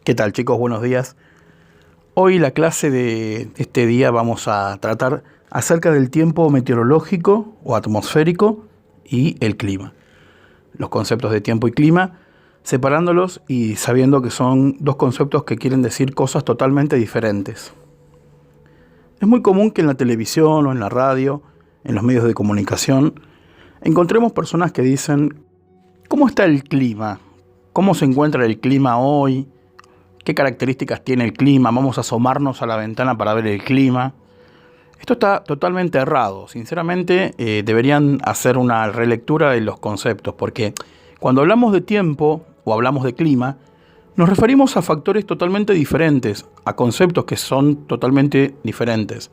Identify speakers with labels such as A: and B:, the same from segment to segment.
A: ¿Qué tal, chicos? Buenos días. Hoy la clase de este día vamos a tratar acerca del tiempo meteorológico o atmosférico y el clima. Los conceptos de tiempo y clima, separándolos y sabiendo que son dos conceptos que quieren decir cosas totalmente diferentes. Es muy común que en la televisión o en la radio, en los medios de comunicación, encontremos personas que dicen: ¿cómo está el clima? ¿Cómo se encuentra el clima hoy? ¿Qué características tiene el clima? Vamos a asomarnos a la ventana para ver el clima. Esto está totalmente errado. Sinceramente, deberían hacer una relectura de los conceptos, porque cuando hablamos de tiempo o hablamos de clima, nos referimos a factores totalmente diferentes, a conceptos que son totalmente diferentes.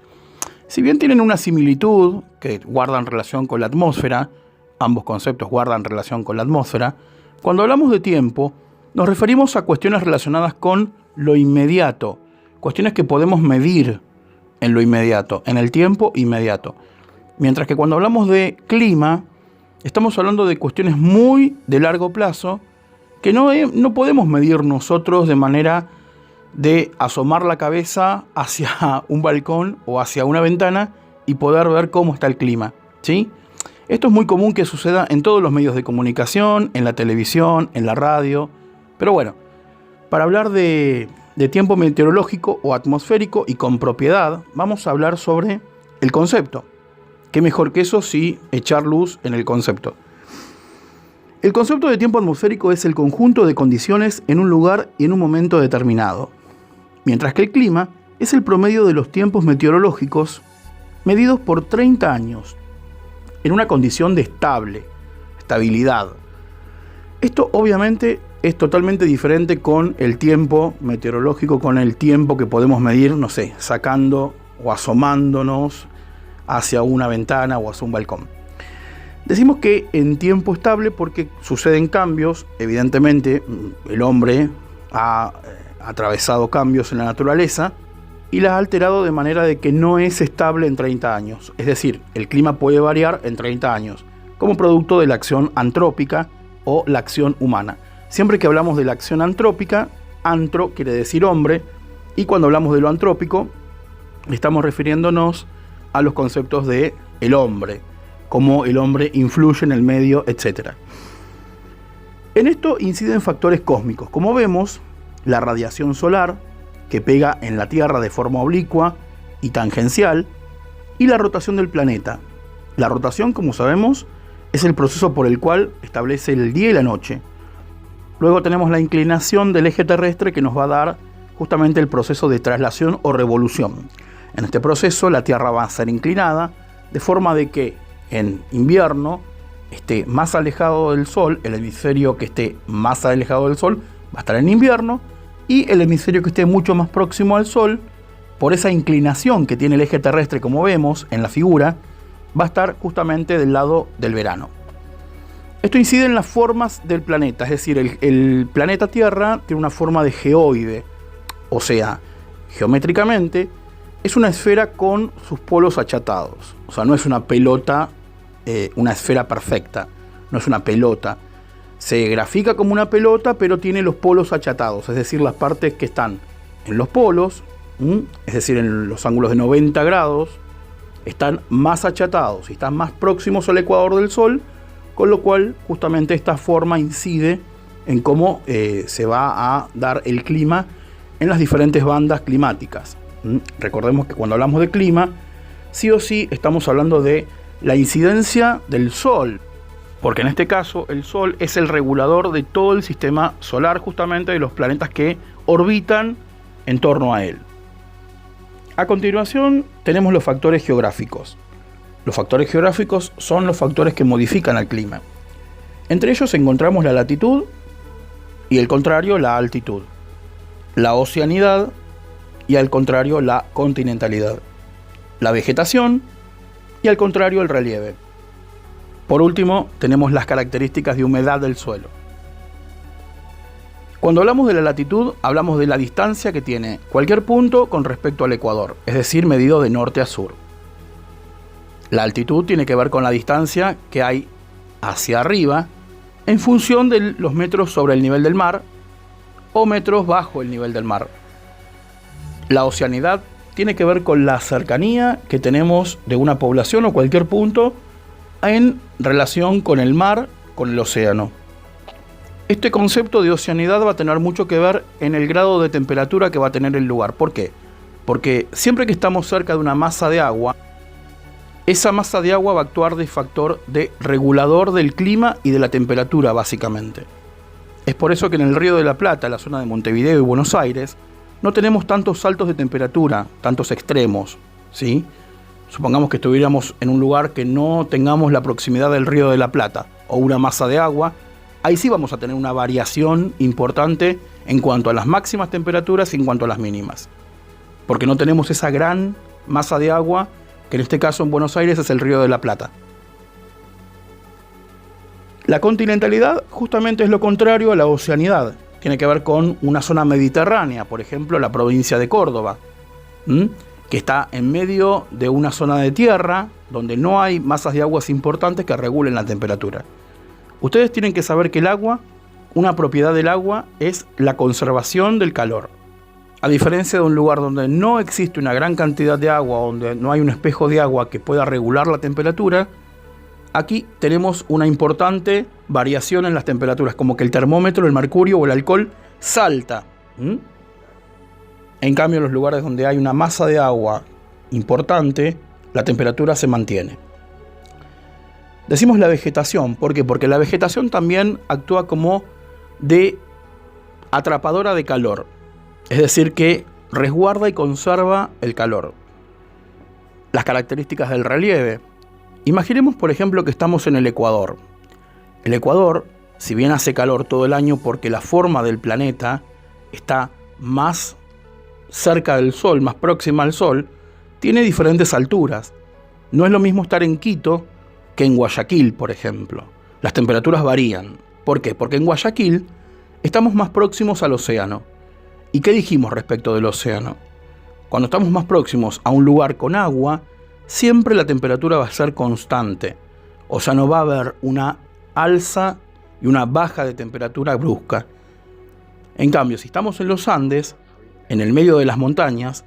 A: Si bien tienen una similitud, que guardan relación con la atmósfera, ambos conceptos guardan relación con la atmósfera, cuando hablamos de tiempo, nos referimos a cuestiones relacionadas con lo inmediato, cuestiones que podemos medir en lo inmediato, en el tiempo inmediato. Mientras que cuando hablamos de clima, estamos hablando de cuestiones muy de largo plazo que no podemos medir nosotros de manera de asomar la cabeza hacia un balcón o hacia una ventana y poder ver cómo está el clima, ¿sí? Esto es muy común que suceda en todos los medios de comunicación, en la televisión, en la radio. Pero bueno, para hablar de tiempo meteorológico o atmosférico y con propiedad, vamos a hablar sobre el concepto. ¿Qué mejor que eso si echar luz en el concepto? El concepto de tiempo atmosférico es el conjunto de condiciones en un lugar y en un momento determinado, mientras que el clima es el promedio de los tiempos meteorológicos medidos por 30 años en una condición de estabilidad. Esto obviamente es totalmente diferente con el tiempo meteorológico, con el tiempo que podemos medir, no sé, sacando o asomándonos hacia una ventana o hacia un balcón. Decimos que en tiempo estable porque suceden cambios, evidentemente el hombre ha atravesado cambios en la naturaleza y las ha alterado de manera de que no es estable en 30 años. Es decir, el clima puede variar en 30 años como producto de la acción antrópica o la acción humana. Siempre que hablamos de la acción antrópica, antro quiere decir hombre, y cuando hablamos de lo antrópico, estamos refiriéndonos a los conceptos de el hombre, cómo el hombre influye en el medio, etc. En esto inciden factores cósmicos, como vemos, la radiación solar, que pega en la Tierra de forma oblicua y tangencial, y la rotación del planeta. La rotación, como sabemos, es el proceso por el cual establece el día y la noche. Luego tenemos la inclinación del eje terrestre que nos va a dar justamente el proceso de traslación o revolución. En este proceso la Tierra va a ser inclinada de forma de que en invierno esté más alejado del Sol, el hemisferio que esté más alejado del Sol va a estar en invierno, y el hemisferio que esté mucho más próximo al Sol, por esa inclinación que tiene el eje terrestre como vemos en la figura, va a estar justamente del lado del verano. Esto incide en las formas del planeta, es decir, el planeta Tierra tiene una forma de geoide, o sea, geométricamente es una esfera con sus polos achatados, o sea, no es una pelota, una esfera perfecta, no es una pelota. Se grafica como una pelota, pero tiene los polos achatados, es decir, las partes que están en los polos, es decir, en los ángulos de 90 grados, están más achatados y están más próximos al ecuador del Sol, con lo cual justamente esta forma incide en cómo se va a dar el clima en las diferentes bandas climáticas. Recordemos que cuando hablamos de clima, sí o sí estamos hablando de la incidencia del Sol, porque en este caso el Sol es el regulador de todo el sistema solar, justamente de los planetas que orbitan en torno a él. A continuación tenemos los factores geográficos. Los factores geográficos son los factores que modifican al clima. Entre ellos encontramos la latitud y el contrario la altitud, la oceanidad y al contrario la continentalidad, la vegetación y al contrario el relieve. Por último tenemos las características de humedad del suelo. Cuando hablamos de la latitud, hablamos de la distancia que tiene cualquier punto con respecto al ecuador, es decir, medido de norte a sur. La altitud tiene que ver con la distancia que hay hacia arriba en función de los metros sobre el nivel del mar o metros bajo el nivel del mar. La oceanidad tiene que ver con la cercanía que tenemos de una población o cualquier punto en relación con el mar, con el océano. Este concepto de oceanidad va a tener mucho que ver en el grado de temperatura que va a tener el lugar. ¿Por qué? Porque siempre que estamos cerca de una masa de agua, esa masa de agua va a actuar de factor de regulador del clima y de la temperatura, básicamente. Es por eso que en el Río de la Plata, la zona de Montevideo y Buenos Aires, no tenemos tantos saltos de temperatura, tantos extremos, ¿sí? Supongamos que estuviéramos en un lugar que no tengamos la proximidad del Río de la Plata o una masa de agua, ahí sí vamos a tener una variación importante en cuanto a las máximas temperaturas y en cuanto a las mínimas. Porque no tenemos esa gran masa de agua, que en este caso en Buenos Aires es el Río de la Plata. La continentalidad justamente es lo contrario a la oceanidad. Tiene que ver con una zona mediterránea, por ejemplo la provincia de Córdoba, que está en medio de una zona de tierra donde no hay masas de aguas importantes que regulen la temperatura. Ustedes tienen que saber que el agua, una propiedad del agua es la conservación del calor. A diferencia de un lugar donde no existe una gran cantidad de agua, donde no hay un espejo de agua que pueda regular la temperatura, aquí tenemos una importante variación en las temperaturas, como que el termómetro, el mercurio o el alcohol salta. En cambio, en los lugares donde hay una masa de agua importante, la temperatura se mantiene. Decimos la vegetación, ¿por qué? Porque la vegetación también actúa como de atrapadora de calor. Es decir, que resguarda y conserva el calor. Las características del relieve. Imaginemos, por ejemplo, que estamos en el Ecuador. El Ecuador, si bien hace calor todo el año porque la forma del planeta está más cerca del Sol, más próxima al Sol, tiene diferentes alturas. No es lo mismo estar en Quito que en Guayaquil, por ejemplo. Las temperaturas varían. ¿Por qué? Porque en Guayaquil estamos más próximos al océano. ¿Y qué dijimos respecto del océano? Cuando estamos más próximos a un lugar con agua, siempre la temperatura va a ser constante. O sea, no va a haber una alza y una baja de temperatura brusca. En cambio, si estamos en los Andes, en el medio de las montañas,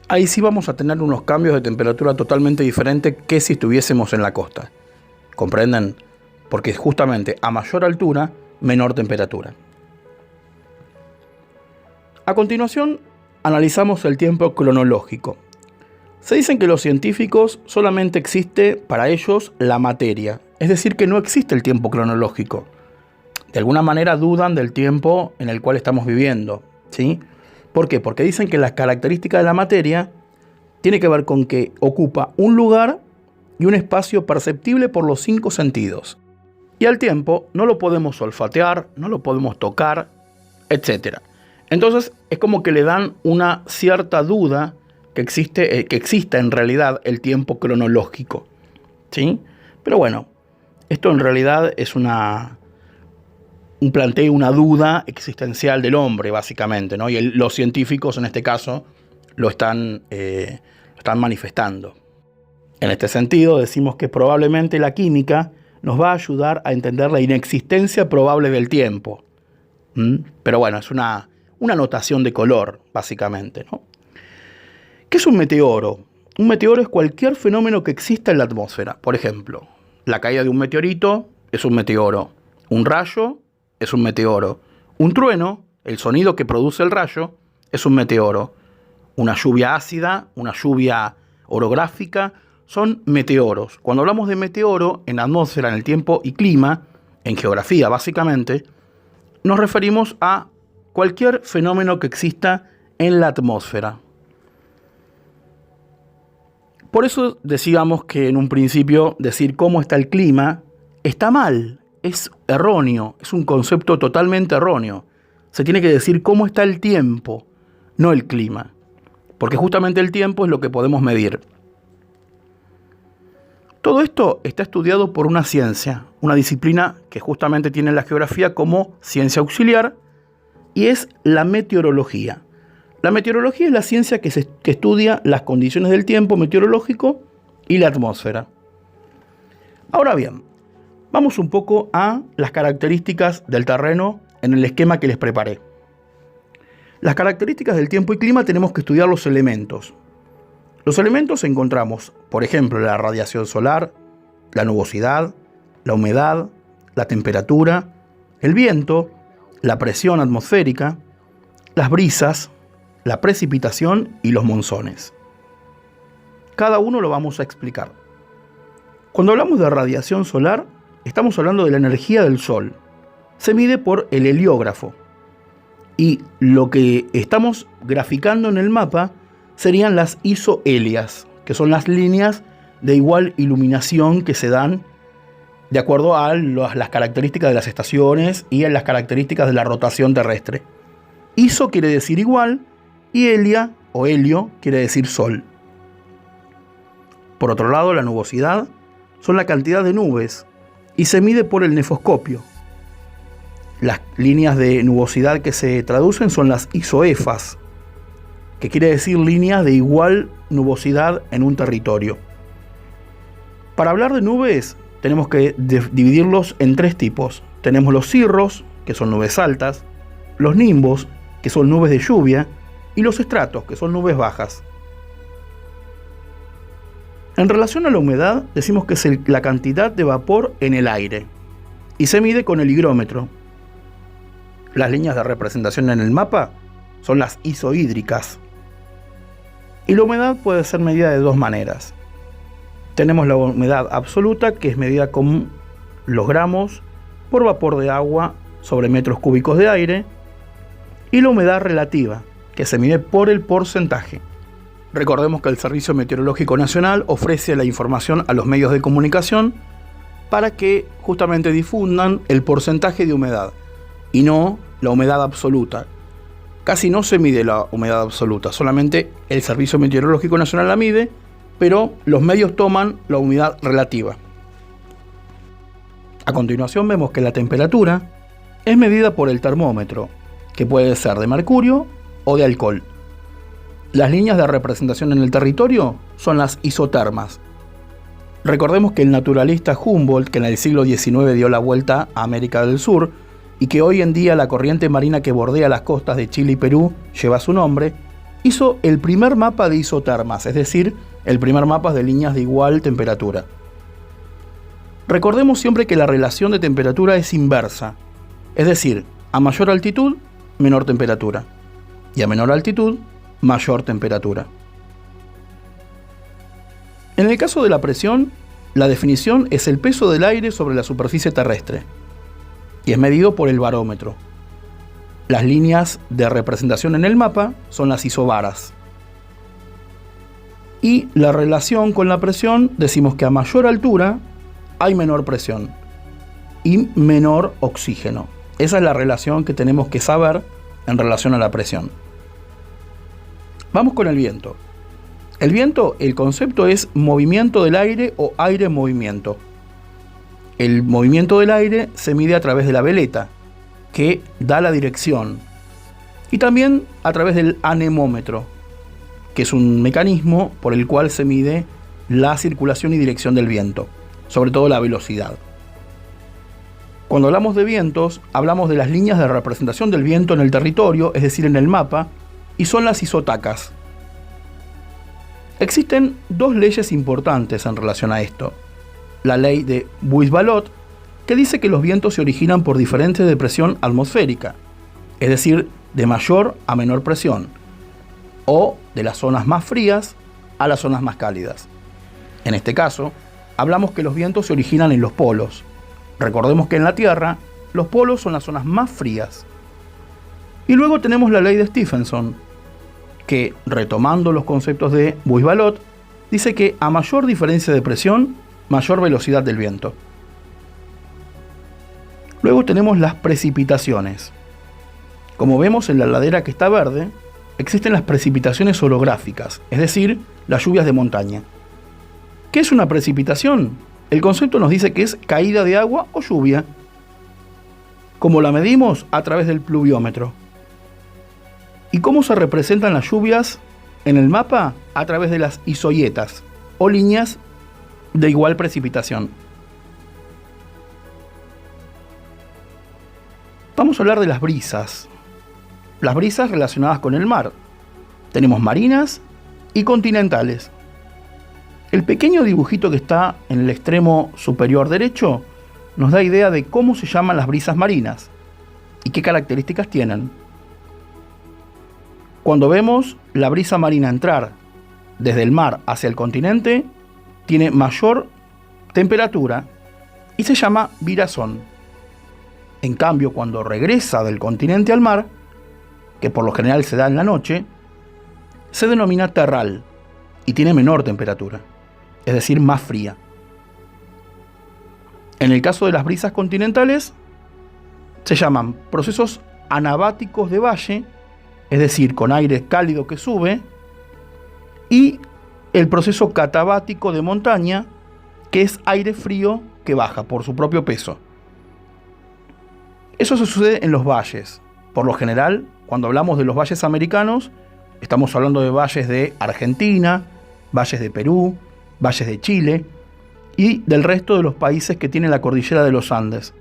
A: ahí sí vamos a tener unos cambios de temperatura totalmente diferentes que si estuviésemos en la costa. ¿Comprenden? Porque justamente a mayor altura, menor temperatura. A continuación, analizamos el tiempo cronológico. Se dicen que los científicos solamente existe para ellos la materia, es decir, que no existe el tiempo cronológico. De alguna manera dudan del tiempo en el cual estamos viviendo, ¿sí? ¿Por qué? Porque dicen que las características de la materia tiene que ver con que ocupa un lugar y un espacio perceptible por los 5 sentidos. Y al tiempo no lo podemos olfatear, no lo podemos tocar, etc. Entonces es como que le dan una cierta duda que exista en realidad el tiempo cronológico, ¿sí? Pero bueno, esto en realidad es un planteo, una duda existencial del hombre, básicamente, ¿no? Y los científicos en este caso lo están manifestando. En este sentido decimos que probablemente la química nos va a ayudar a entender la inexistencia probable del tiempo. Pero bueno, es una notación de color, básicamente, ¿no? ¿Qué es un meteoro? Un meteoro es cualquier fenómeno que exista en la atmósfera. Por ejemplo, la caída de un meteorito es un meteoro. Un rayo es un meteoro. Un trueno, el sonido que produce el rayo, es un meteoro. Una lluvia ácida, una lluvia orográfica, son meteoros. Cuando hablamos de meteoro en la atmósfera, en el tiempo y clima, en geografía básicamente, nos referimos a cualquier fenómeno que exista en la atmósfera. Por eso decíamos que en un principio decir cómo está el clima está mal, es erróneo, es un concepto totalmente erróneo. Se tiene que decir cómo está el tiempo, no el clima, porque justamente el tiempo es lo que podemos medir. Todo esto está estudiado por una ciencia, una disciplina que justamente tiene la geografía como ciencia auxiliar, y es la meteorología. La meteorología es la ciencia que estudia las condiciones del tiempo meteorológico y la atmósfera. Ahora bien, vamos un poco a las características del terreno en el esquema que les preparé. Las características del tiempo y clima tenemos que estudiar los elementos. Los elementos encontramos, por ejemplo, la radiación solar, la nubosidad, la humedad, la temperatura, el viento, la presión atmosférica, las brisas, la precipitación y los monzones. Cada uno lo vamos a explicar. Cuando hablamos de radiación solar, estamos hablando de la energía del Sol. Se mide por el heliógrafo. Y lo que estamos graficando en el mapa serían las isohelias, que son las líneas de igual iluminación que se dan de acuerdo a las características de las estaciones y a las características de la rotación terrestre. Iso quiere decir igual y helia o helio quiere decir sol. Por otro lado, la nubosidad son la cantidad de nubes y se mide por el nefoscopio. Las líneas de nubosidad que se traducen son las isoefas, que quiere decir líneas de igual nubosidad en un territorio. Para hablar de nubes, tenemos que dividirlos en tres tipos. Tenemos los cirros, que son nubes altas, los nimbos, que son nubes de lluvia, y los estratos, que son nubes bajas. En relación a la humedad, decimos que es la cantidad de vapor en el aire, y se mide con el higrómetro. Las líneas de representación en el mapa son las isohídricas. Y la humedad puede ser medida de dos maneras. Tenemos la humedad absoluta, que es medida con los gramos por vapor de agua sobre metros cúbicos de aire, y la humedad relativa, que se mide por el porcentaje. Recordemos que el Servicio Meteorológico Nacional ofrece la información a los medios de comunicación para que justamente difundan el porcentaje de humedad y no la humedad absoluta. Casi no se mide la humedad absoluta, solamente el Servicio Meteorológico Nacional la mide, pero los medios toman la humedad relativa. A continuación vemos que la temperatura es medida por el termómetro, que puede ser de mercurio o de alcohol. Las líneas de representación en el territorio son las isotermas. Recordemos que el naturalista Humboldt, que en el siglo XIX dio la vuelta a América del Sur, y que hoy en día la corriente marina que bordea las costas de Chile y Perú lleva su nombre, hizo el primer mapa de isotermas, es decir, el primer mapa de líneas de igual temperatura. Recordemos siempre que la relación de temperatura es inversa, es decir, a mayor altitud, menor temperatura, y a menor altitud, mayor temperatura. En el caso de la presión, la definición es el peso del aire sobre la superficie terrestre, y es medido por el barómetro. Las líneas de representación en el mapa son las isobaras. Y la relación con la presión, decimos que a mayor altura hay menor presión y menor oxígeno. Esa es la relación que tenemos que saber en relación a la presión. Vamos con el viento. El viento, el concepto es movimiento del aire o aire en movimiento. El movimiento del aire se mide a través de la veleta, que da la dirección, y también a través del anemómetro, que es un mecanismo por el cual se mide la circulación y dirección del viento, sobre todo la velocidad. Cuando hablamos de vientos, hablamos de las líneas de representación del viento en el territorio, es decir, en el mapa, y son las isotacas. Existen dos leyes importantes en relación a esto. La ley de Buis-Ballot, que dice que los vientos se originan por diferencias de presión atmosférica, es decir, de mayor a menor presión, o de las zonas más frías a las zonas más cálidas. En este caso, hablamos que los vientos se originan en los polos. Recordemos que en la Tierra, los polos son las zonas más frías. Y luego tenemos la ley de Stephenson, que, retomando los conceptos de Buis-Ballot, dice que a mayor diferencia de presión, mayor velocidad del viento. Luego tenemos las precipitaciones. Como vemos en la ladera que está verde, existen las precipitaciones orográficas, es decir, las lluvias de montaña. ¿Qué es una precipitación? El concepto nos dice que es caída de agua o lluvia. ¿Cómo la medimos? A través del pluviómetro. ¿Y cómo se representan las lluvias en el mapa? A través de las isoyetas, o líneas de igual precipitación. Vamos a hablar de las brisas. las brisas relacionadas con el mar. Tenemos marinas y continentales. El pequeño dibujito que está en el extremo superior derecho nos da idea de cómo se llaman las brisas marinas y qué características tienen. Cuando vemos la brisa marina entrar desde el mar hacia el continente, tiene mayor temperatura y se llama virazón. En cambio, cuando regresa del continente al mar, que por lo general se da en la noche, se denomina terral y tiene menor temperatura, es decir, más fría. En el caso de las brisas continentales, se llaman procesos anabáticos de valle, es decir, con aire cálido que sube, y el proceso catabático de montaña, que es aire frío que baja por su propio peso. Eso se sucede en los valles. Por lo general, cuando hablamos de los valles americanos, estamos hablando de valles de Argentina, valles de Perú, valles de Chile y del resto de los países que tienen la cordillera de los Andes.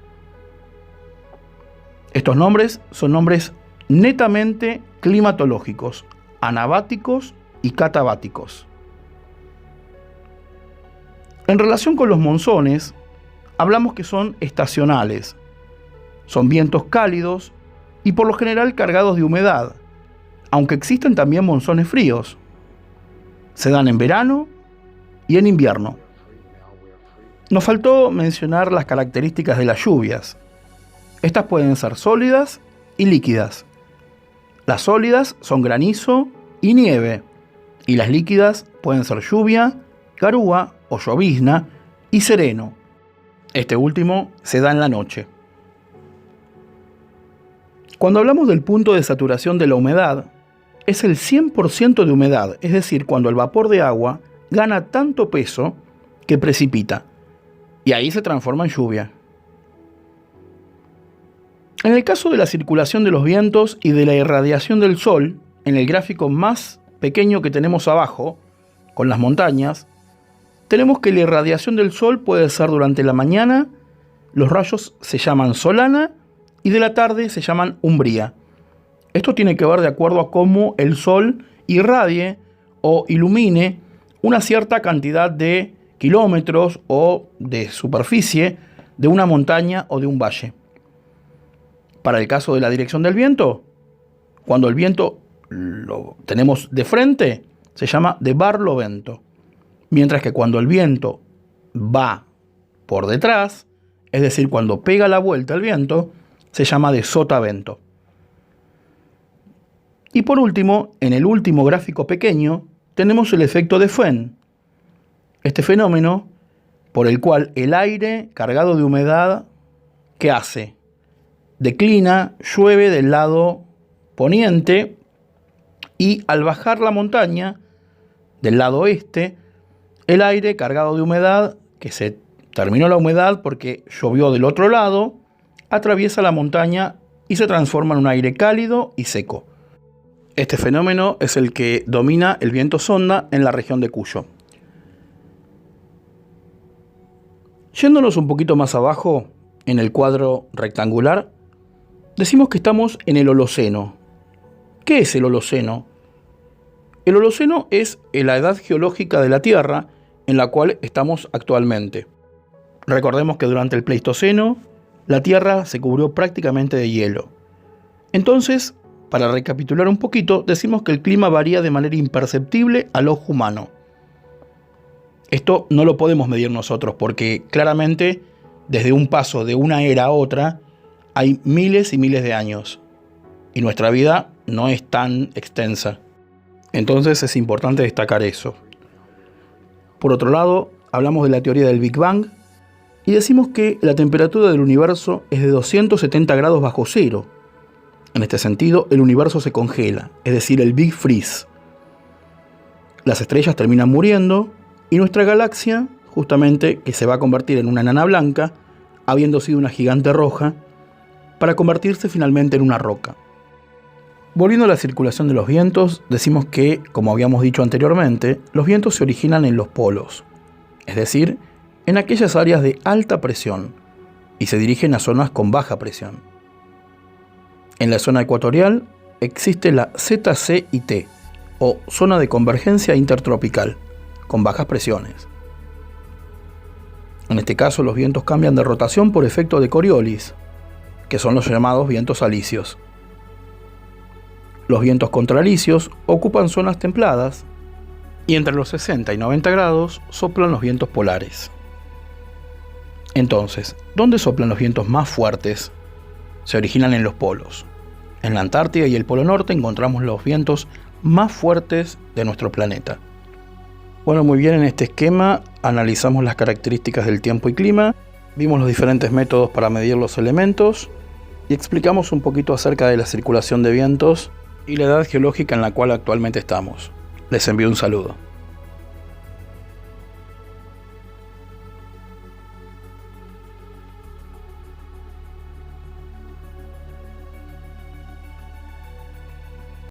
A: Estos nombres son nombres netamente climatológicos, anabáticos y catabáticos. En relación con los monzones, hablamos que son estacionales. Son vientos cálidos y por lo general cargados de humedad, aunque existen también monzones fríos. Se dan en verano y en invierno. Nos faltó mencionar las características de las lluvias. Estas pueden ser sólidas y líquidas. Las sólidas son granizo y nieve, y las líquidas pueden ser lluvia, garúa o llovizna y sereno. Este último se da en la noche. Cuando hablamos del punto de saturación de la humedad, es el 100% de humedad, es decir, cuando el vapor de agua gana tanto peso que precipita, y ahí se transforma en lluvia. En el caso de la circulación de los vientos y de la irradiación del sol, en el gráfico más pequeño que tenemos abajo, con las montañas, tenemos que la irradiación del sol puede ser durante la mañana, los rayos se llaman solana, y de la tarde se llaman umbría. Esto tiene que ver de acuerdo a cómo el sol irradie o ilumine una cierta cantidad de kilómetros o de superficie de una montaña o de un valle. Para el caso de la dirección del viento, cuando el viento lo tenemos de frente, se llama de barlovento. Mientras que cuando el viento va por detrás, es decir, cuando pega la vuelta al viento, se llama de sotavento. Y por último, en el último gráfico pequeño, tenemos el efecto de Foehn. Este fenómeno por el cual el aire cargado de humedad, ¿qué hace? Declina, llueve del lado poniente y al bajar la montaña del lado oeste, el aire cargado de humedad, que se terminó la humedad porque llovió del otro lado, atraviesa la montaña y se transforma en un aire cálido y seco. Este fenómeno es el que domina el viento sonda en la región de Cuyo. Yéndonos un poquito más abajo, en el cuadro rectangular, decimos que estamos en el Holoceno. ¿Qué es el Holoceno? El Holoceno es la edad geológica de la Tierra en la cual estamos actualmente. Recordemos que durante el Pleistoceno, la Tierra se cubrió prácticamente de hielo. Entonces, para recapitular un poquito, decimos que el clima varía de manera imperceptible al ojo humano. Esto no lo podemos medir nosotros porque claramente desde un paso de una era a otra hay miles y miles de años y nuestra vida no es tan extensa. Entonces es importante destacar eso. Por otro lado, hablamos de la teoría del Big Bang y decimos que la temperatura del universo es de 270 grados bajo cero. En este sentido, el universo se congela, es decir, el Big Freeze. Las estrellas terminan muriendo y nuestra galaxia, justamente, que se va a convertir en una enana blanca, habiendo sido una gigante roja, para convertirse finalmente en una roca. Volviendo a la circulación de los vientos, decimos que, como habíamos dicho anteriormente, los vientos se originan en los polos, es decir, en aquellas áreas de alta presión, y se dirigen a zonas con baja presión. En la zona ecuatorial, existe la ZCIT, o zona de convergencia intertropical, con bajas presiones. En este caso, los vientos cambian de rotación por efecto de Coriolis, que son los llamados vientos alisios. Los vientos contralisios ocupan zonas templadas y entre los 60 y 90 grados soplan los vientos polares. Entonces, ¿dónde soplan los vientos más fuertes? Se originan en los polos. En la Antártida y el Polo Norte encontramos los vientos más fuertes de nuestro planeta. Bueno, muy bien, en este esquema analizamos las características del tiempo y clima, vimos los diferentes métodos para medir los elementos y explicamos un poquito acerca de la circulación de vientos y la edad geológica en la cual actualmente estamos. Les envío un saludo.